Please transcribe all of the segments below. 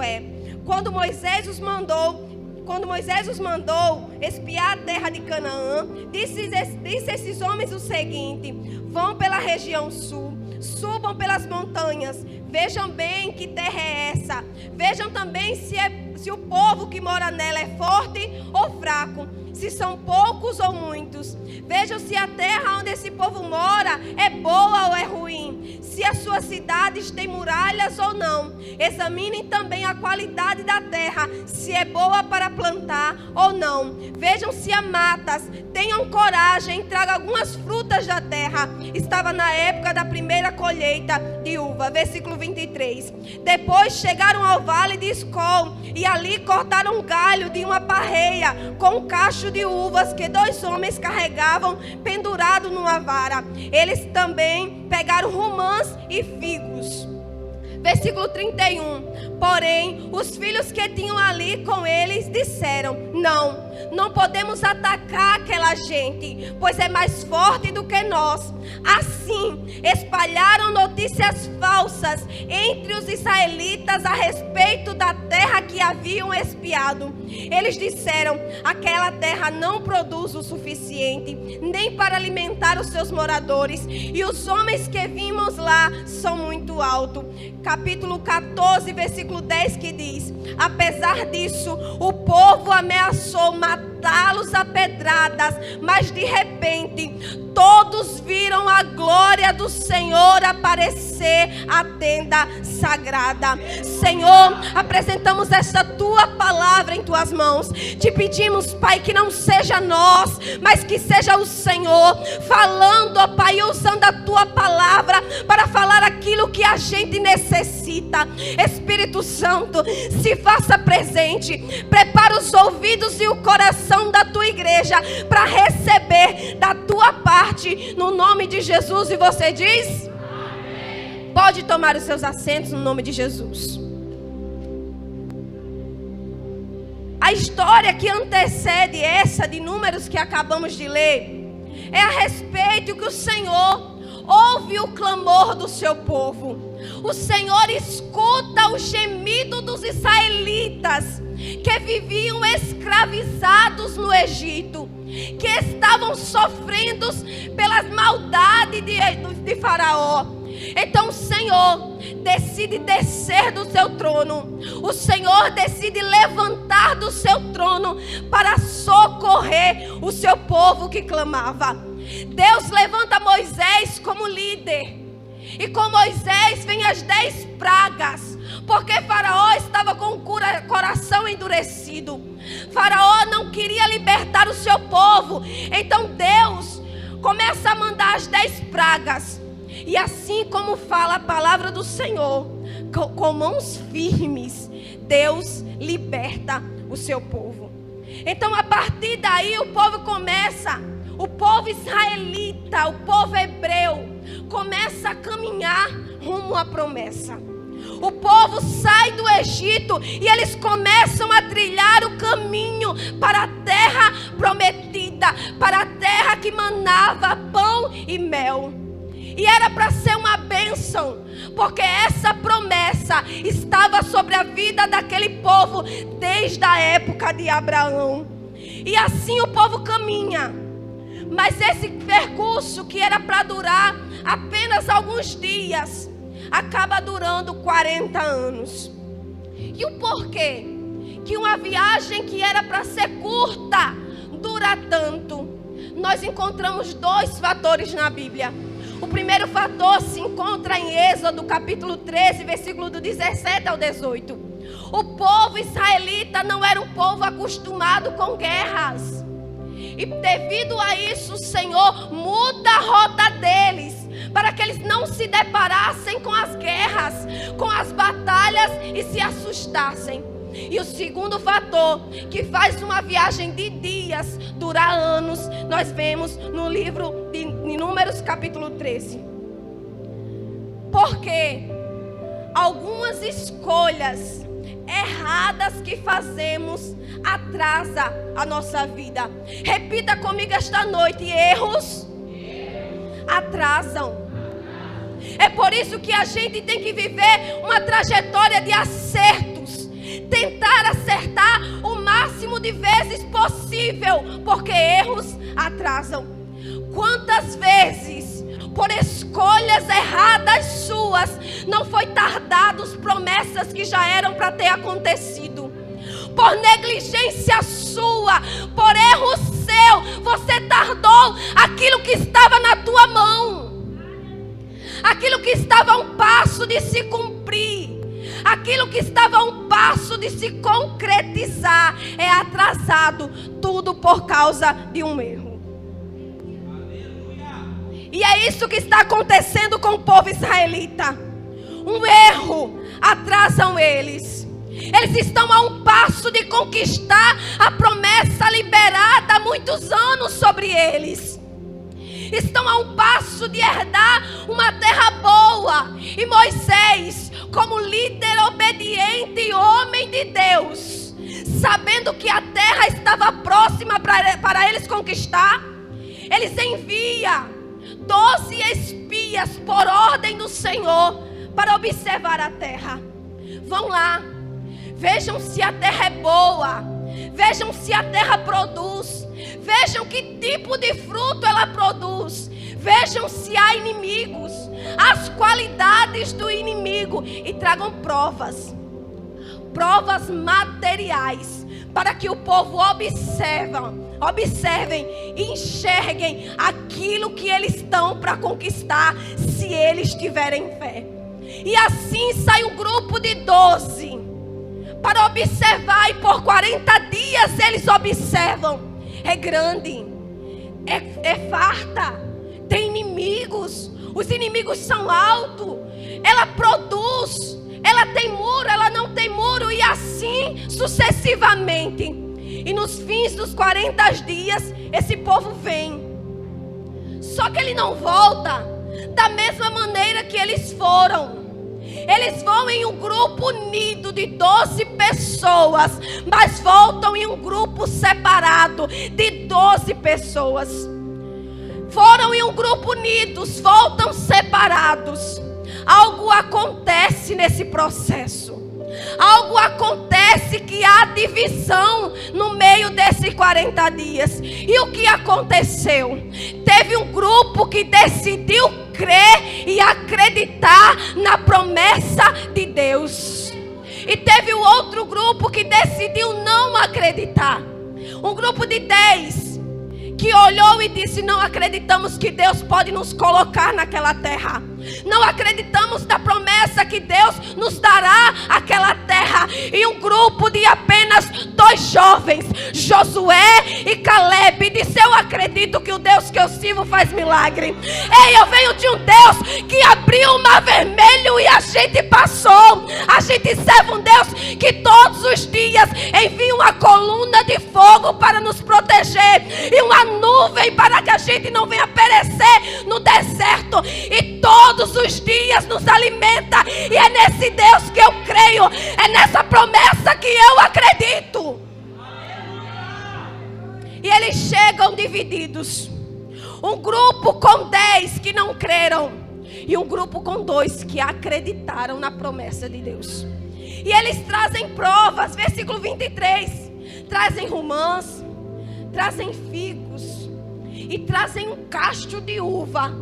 Josué. Quando Moisés os mandou espiar a terra de Canaã, disse esses homens o seguinte: vão pela região sul, subam pelas montanhas, vejam bem que terra é essa, vejam também se o povo que mora nela é forte ou fraco, se são poucos ou muitos. Vejam se a terra onde esse povo mora é boa ou é ruim, se as suas cidades têm muralhas ou não. Examinem também a qualidade da terra, se é boa para plantar ou não. Vejam se há matas, tenham coragem, tragam algumas frutas da terra. Estava na época da primeira colheita de uva. Versículo 23. Depois chegaram ao vale de Escol e ali cortaram um galho de uma parreira com um cacho de uvas que 2 homens carregavam pendurado numa vara. Eles também pegaram romãs e figos. Versículo 31. Porém, os filhos que tinham ali com eles disseram: não podemos atacar aquela gente, pois é mais forte do que nós. Assim, espalharam notícias falsas entre os israelitas a respeito da terra que haviam espiado. Eles disseram: aquela terra não produz o suficiente, nem para alimentar os seus moradores, e os homens que vimos lá são muito altos. Capítulo 14, versículo 10, que diz: apesar disso, o povo ameaçou matá-los a pedradas, mas de repente todos viram a glória do Senhor aparecer à tenda sagrada. Senhor, apresentamos esta tua palavra em tuas mãos. Te pedimos, Pai, que não seja nós, mas que seja o Senhor falando, ó Pai, usando a tua palavra para falar aquilo que a gente necessita. Espírito Santo, se faça presente. Prepara os ouvidos e o coração da tua igreja para receber da tua parte, no nome de Jesus. E você diz? Amém. Pode tomar os seus assentos no nome de Jesus. A história que antecede essa de Números que acabamos de ler é a respeito que o Senhor ouve o clamor do seu povo. O Senhor escuta o gemido dos israelitas que viviam escravizados no Egito, que estavam sofrendo pelas maldades de Faraó. Então o Senhor decide descer do seu trono. O Senhor decide levantar do seu trono para socorrer o seu povo que clamava. Deus levanta Moisés como líder. E com Moisés vem as 10 pragas, porque Faraó estava com o coração endurecido. Faraó não queria libertar o seu povo. Então Deus começa a mandar as 10 pragas. E assim como fala a palavra do Senhor, com mãos firmes, Deus liberta o seu povo. Então a partir daí o povo israelita, o povo hebreu, começa a caminhar rumo à promessa. O povo sai do Egito e eles começam a trilhar o caminho para a terra prometida, para a terra que manava pão e mel. E era para ser uma bênção, porque essa promessa estava sobre a vida daquele povo desde a época de Abraão. E assim o povo caminha. Mas esse percurso que era para durar apenas alguns dias, acaba durando 40 anos. E o porquê que uma viagem que era para ser curta dura tanto? Nós encontramos 2 fatores na Bíblia. O primeiro fator se encontra em Êxodo capítulo 13, versículo do 17 ao 18. O povo israelita não era um povo acostumado com guerras. E devido a isso, o Senhor muda a rota deles, para que eles não se deparassem com as guerras, com as batalhas e se assustassem. E o segundo fator, que faz uma viagem de dias durar anos, nós vemos no livro de Números capítulo 13. Porque algumas escolhas erradas que fazemos atrasa a nossa vida. Repita comigo esta noite: erros atrasam. É por isso que a gente tem que viver uma trajetória de acertos número de vezes possível, porque erros atrasam. Quantas vezes, por escolhas erradas suas, não foi tardadas promessas que já eram para ter acontecido? Por negligência sua, por erro seu, você tardou aquilo que estava na tua mão, aquilo que estava a um passo de se cumprir, aquilo que estava a um passo de se concretizar, é atrasado, tudo por causa de um erro. E é isso que está acontecendo com o povo israelita. Um erro atrasam eles. Eles estão a um passo de conquistar a promessa liberada há muitos anos sobre eles. Estão a um passo de herdar uma terra boa. E Moisés, como líder obediente e homem de Deus, sabendo que a terra estava próxima para eles conquistar, eles enviam 12 espias por ordem do Senhor para observar a terra. Vão lá, vejam se a terra é boa, vejam se a terra produz, vejam que tipo de fruto ela produz, vejam se há inimigos, as qualidades do inimigo, e tragam provas materiais, para que o povo observem e enxerguem aquilo que eles estão para conquistar, se eles tiverem fé. E assim sai um grupo de 12 para observar, e por 40 dias eles observam. É grande, é farta, tem inimigos, os inimigos são altos, ela produz, ela tem muro, ela não tem muro, e assim sucessivamente. E nos fins dos 40 dias, esse povo vem. Só que ele não volta da mesma maneira que eles foram. Eles vão em um grupo unido de 12 pessoas, mas voltam em um grupo separado de 12 pessoas. Foram em um grupo unidos, voltam separados. Algo acontece nesse processo. Algo acontece, que há divisão no meio desses 40 dias. E o que aconteceu? Teve um grupo que decidiu crer e acreditar na promessa de Deus. E teve o outro grupo que decidiu não acreditar. Um grupo de 10 que olhou e disse: não acreditamos que Deus pode nos colocar naquela terra. Não acreditamos na promessa que Deus nos dará aquela terra. E um grupo de apenas 2 jovens, Josué e Caleb, disse: eu acredito que o Deus que eu sirvo faz milagre. Ei, eu venho de um Deus que abriu o mar vermelho e a gente passou. A gente serve um Deus que todos os dias envia uma coluna de fogo para nos proteger, e uma nuvem para que a gente não venha perecer no deserto, e todos os dias nos alimenta. E é nesse Deus que eu creio, é nessa promessa que eu acredito. E eles chegam divididos. Um grupo com 10 que não creram, e um grupo com 2 que acreditaram na promessa de Deus. E eles trazem provas, versículo 23. Trazem romãs, trazem figos e trazem um cacho de uva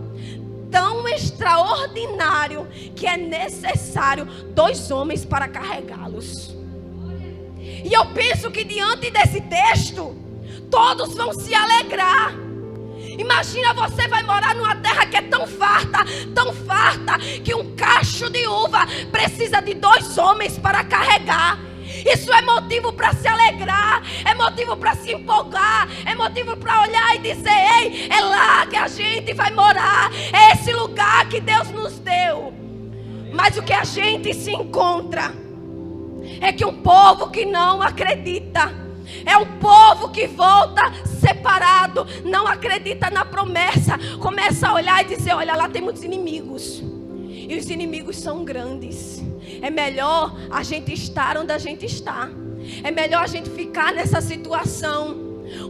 tão extraordinário que é necessário 2 homens para carregá-los. E eu penso que diante desse texto, todos vão se alegrar. Imagina, você vai morar numa terra que é tão farta, que um cacho de uva precisa de 2 homens para carregar. Isso é motivo para se alegrar, é motivo para se empolgar, é motivo para olhar e dizer: ei, é lá que a gente vai morar, é esse lugar que Deus nos deu. Mas o que a gente se encontra é que um povo que não acredita, é um povo que volta separado, não acredita na promessa, começa a olhar e dizer: olha, lá tem muitos inimigos, e os inimigos são grandes. É melhor a gente estar onde a gente está. É melhor a gente ficar nessa situação.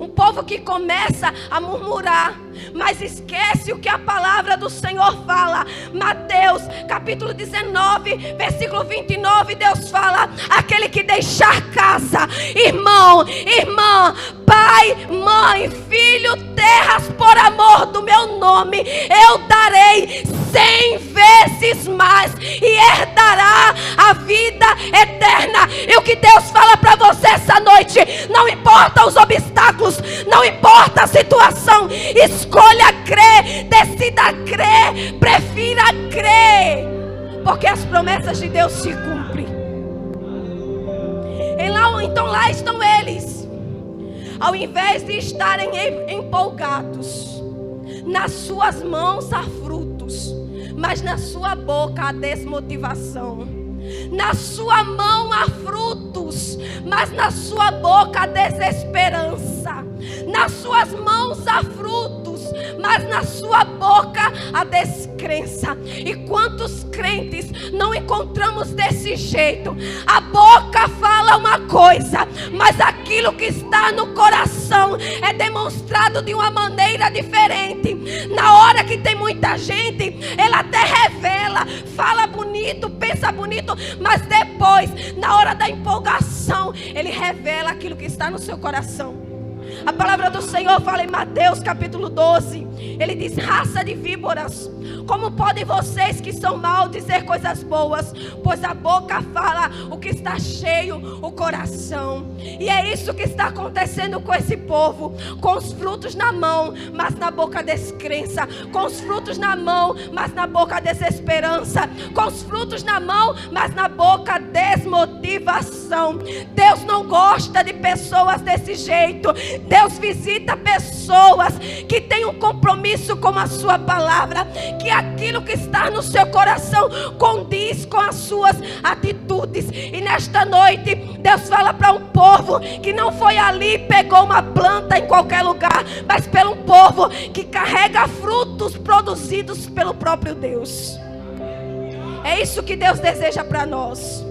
Um povo que começa a murmurar, mas esquece o que a palavra do Senhor fala. Mateus capítulo 19, versículo 29, Deus fala: aquele que deixar casa, irmão, irmã, pai, mãe, filho, terras por amor do meu nome, eu darei 100 vezes mais e herdará a vida eterna. E o que Deus fala para você essa noite, não importa os obstáculos, não importa a situação, escolha crer, decida crer, prefira crer, porque as promessas de Deus se cumprem. Então lá estão eles, ao invés de estarem empolgados, nas suas mãos há frutos, mas na sua boca há desmotivação. Na sua mão há frutos, mas na sua boca há desesperança. Nas suas mãos há frutos, mas na sua boca há descrença. E quantos crentes não encontramos desse jeito? A boca fala uma coisa, mas aquilo que está no coração é demonstrado de uma maneira diferente. Na hora que tem muita gente, ela até revela, fala bonito, pensa bonito, mas depois, na hora da empolgação, ele revela aquilo que está no seu coração. A palavra do Senhor fala em Mateus capítulo 12. Ele diz: raça de víboras, como podem vocês que são maus dizer coisas boas? Pois a boca fala o que está cheio o coração. E é isso que está acontecendo com esse povo, com os frutos na mão, mas na boca descrença, com os frutos na mão, mas na boca desesperança, com os frutos na mão, mas na boca desmotivação. Deus não gosta de pessoas desse jeito. Deus visita pessoas que têm um compromisso com a sua palavra, que aquilo que está no seu coração condiz com as suas atitudes. E nesta noite Deus fala para um povo que não foi ali e pegou uma planta em qualquer lugar, mas pelo um povo que carrega frutos produzidos pelo próprio Deus. É isso que Deus deseja para nós.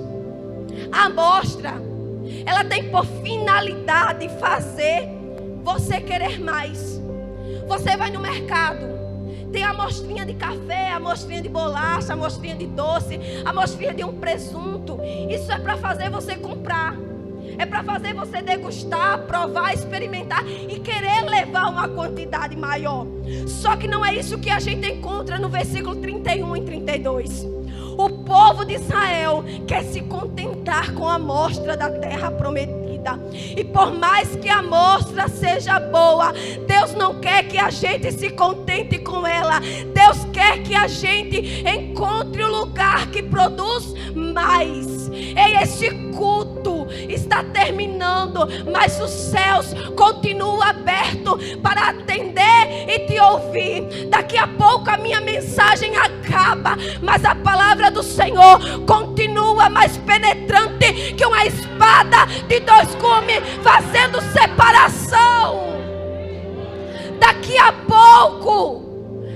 A amostra, ela tem por finalidade fazer você querer mais. Você vai no mercado, tem a amostrinha de café, a amostrinha de bolacha, a amostrinha de doce, a amostrinha de um presunto. Isso é para fazer você comprar. É para fazer você degustar, provar, experimentar e querer levar uma quantidade maior. Só que não é isso que a gente encontra no versículo 31 e 32. O povo de Israel quer se contentar com a amostra da terra prometida. E por mais que a amostra seja boa, Deus não quer que a gente se contente com ela. Deus quer que a gente encontre o lugar que produz mais. E esse culto está terminando, mas os céus continuam abertos para atender e te ouvir. Daqui a pouco a minha mensagem acaba, mas a palavra do Senhor continua mais penetrante que uma espada de dois gumes, fazendo separação. Daqui a pouco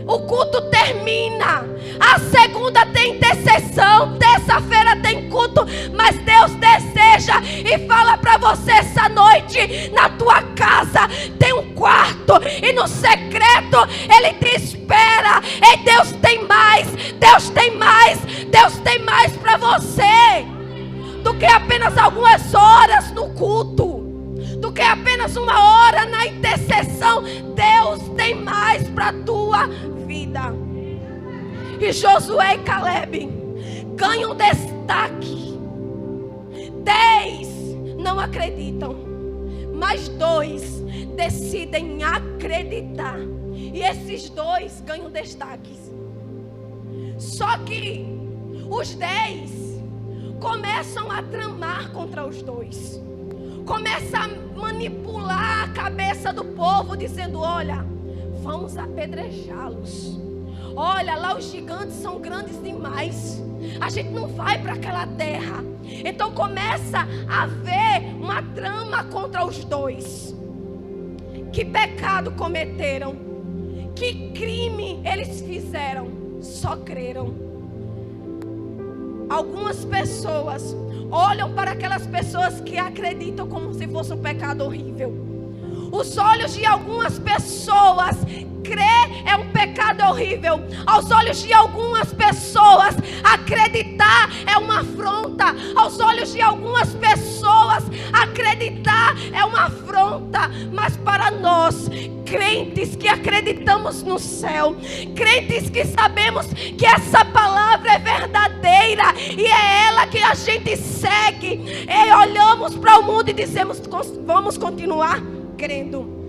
o culto termina. A segunda tem intercessão, terça-feira tem culto, mas Deus deseja e fala para você essa noite: na tua casa tem um quarto e no secreto Ele te espera. E Deus tem mais, Deus tem mais, Deus tem mais para você do que apenas algumas horas no culto, do que apenas uma hora na intercessão. Deus tem mais para a tua vida. E Josué e Caleb ganham destaque. 10 não acreditam, mas 2 decidem acreditar. E esses 2 ganham destaques. Só que os 10 começam a tramar contra os 2. Começam a manipular a cabeça do povo, dizendo: olha, vamos apedrejá-los. Olha, lá os gigantes são grandes demais. A gente não vai para aquela terra. Então começa a haver uma trama contra os 2. Que pecado cometeram? Que crime eles fizeram? Só creram. Algumas pessoas olham para aquelas pessoas que acreditam como se fosse um pecado horrível. Os olhos de algumas pessoas, crer é um pecado horrível. Aos olhos de algumas pessoas, acreditar é uma afronta. Aos olhos de algumas pessoas, acreditar é uma afronta. Mas para nós, crentes que acreditamos no céu, crentes que sabemos que essa palavra é verdadeira e é ela que a gente segue, e olhamos para o mundo e dizemos: vamos continuar crendo.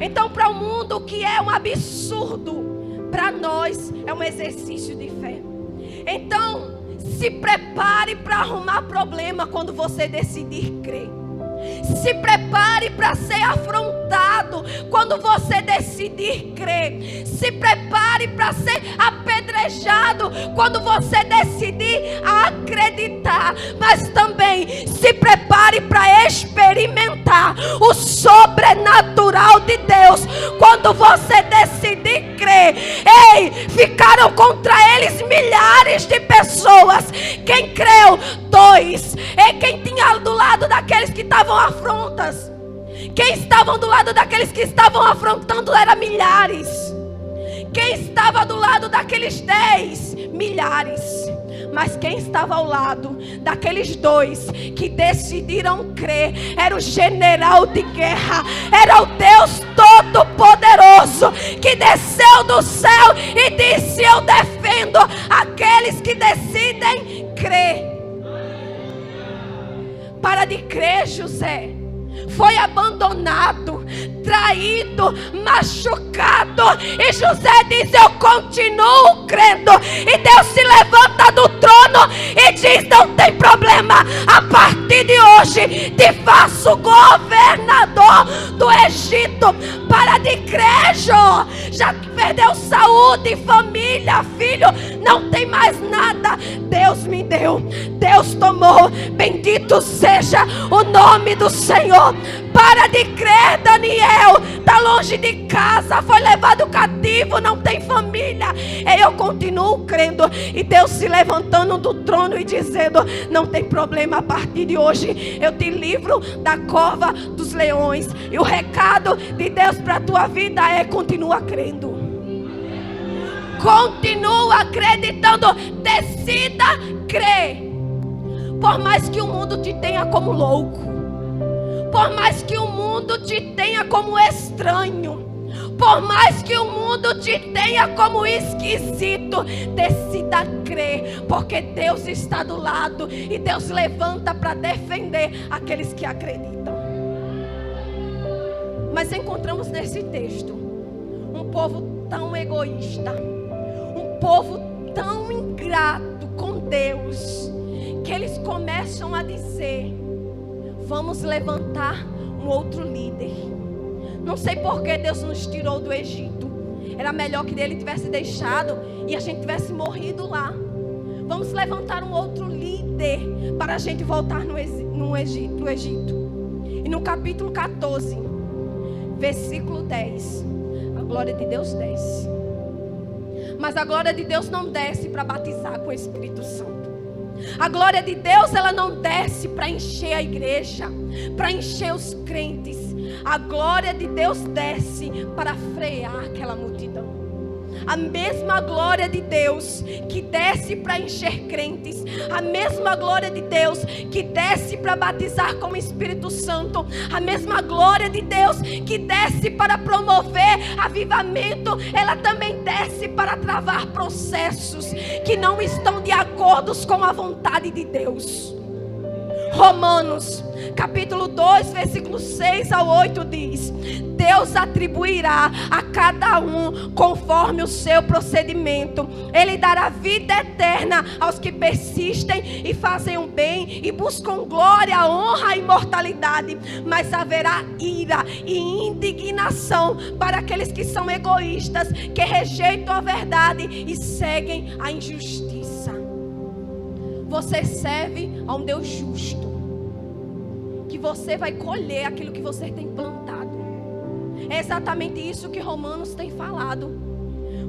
Então, para o mundo, o que é um absurdo, para nós é um exercício de fé. Então, se prepare para arrumar problema quando você decidir crer. Se prepare para ser afrontado quando você decidir crer. Se prepare para ser apedrejado quando você decidir acreditar. Mas também se prepare para experimentar o sobrenatural de Deus quando você decidir crer. Ei, ficaram contra eles milhares de pessoas. Quem creu? 2. E quem tinha do lado daqueles que estavam afrontas? Quem estavam do lado daqueles que estavam afrontando era milhares. Quem estava do lado daqueles 10? Milhares. Mas quem estava ao lado daqueles 2 que decidiram crer era o general de guerra, era o Deus Todo-Poderoso que desceu do céu e disse: eu defendo aqueles que decidem crer. Para de crer, José foi abandonado, traído, machucado, e José diz: eu continuo crendo. E Deus se levanta do trono e diz: não tem problema, a partir de hoje te faço governador do Egito. Para de crer, Jó. Já perdeu saúde, família, filho, não tem mais nada. Deus me deu, Deus tomou, bendito seja o nome do Senhor. Para de crer, Daniel, está longe de casa, foi levado cativo, não tem família. E eu continuo crendo. E Deus se levantando do trono e dizendo: não tem problema, a partir de hoje eu te livro da cova dos leões. E o recado de Deus para a tua vida é: continua crendo, continua acreditando, decida crer. Por mais que o mundo te tenha como louco, por mais que o mundo te tenha como estranho, por mais que o mundo te tenha como esquisito, decida crer, porque Deus está do lado e Deus levanta para defender aqueles que acreditam. Mas encontramos nesse texto um povo tão egoísta, um povo tão ingrato com Deus, que eles começam a dizer: vamos levantar um outro líder. Não sei por que Deus nos tirou do Egito. Era melhor que Ele tivesse deixado e a gente tivesse morrido lá. Vamos levantar um outro líder para a gente voltar no Egito. E no capítulo 14, versículo 10, a glória de Deus desce. Mas a glória de Deus não desce para batizar com o Espírito Santo. A glória de Deus, ela não desce para encher a igreja, para encher os crentes. A glória de Deus desce para frear aquela multidão. A mesma glória de Deus que desce para encher crentes, a mesma glória de Deus que desce para batizar com o Espírito Santo, a mesma glória de Deus que desce para promover avivamento, ela também desce para travar processos que não estão de acordo com a vontade de Deus. Romanos, capítulo 2, versículo 6 ao 8 diz: Deus atribuirá a cada um conforme o seu procedimento. Ele dará vida eterna aos que persistem e fazem o bem e buscam glória, honra e imortalidade. Mas haverá ira e indignação para aqueles que são egoístas, que rejeitam a verdade e seguem a injustiça. Você serve a um Deus justo, que você vai colher aquilo que você tem plantado. É exatamente isso que Romanos tem falado.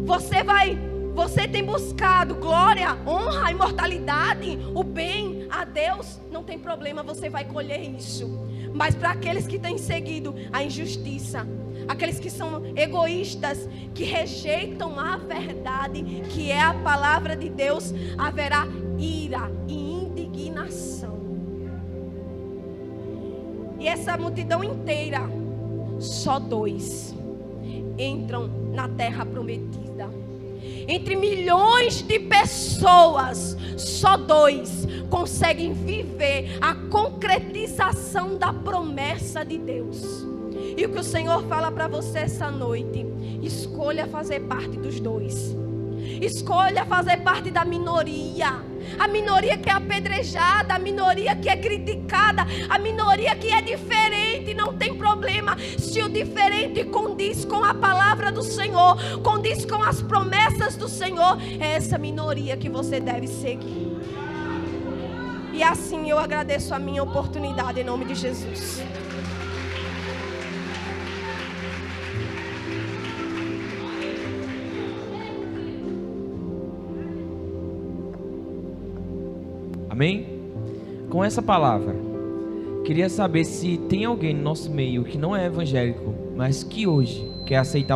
Você vai você tem buscado glória, honra, imortalidade, o bem a Deus, não tem problema, você vai colher isso. Mas para aqueles que têm seguido a injustiça, aqueles que são egoístas, que rejeitam a verdade, que é a palavra de Deus, haverá ira e indignação. E essa multidão inteira, só 2 entram na terra prometida. Entre milhões de pessoas, só 2 conseguem viver a concretização da promessa de Deus. E o que o Senhor fala para você essa noite: escolha fazer parte dos 2. Escolha fazer parte da minoria. A minoria que é apedrejada, a minoria que é criticada, a minoria que é diferente. Não tem problema se o diferente condiz com a palavra do Senhor, condiz com as promessas do Senhor. É essa minoria que você deve seguir. E assim eu agradeço a minha oportunidade em nome de Jesus. Amém? Com essa palavra, queria saber se tem alguém no nosso meio que não é evangélico, mas que hoje quer aceitar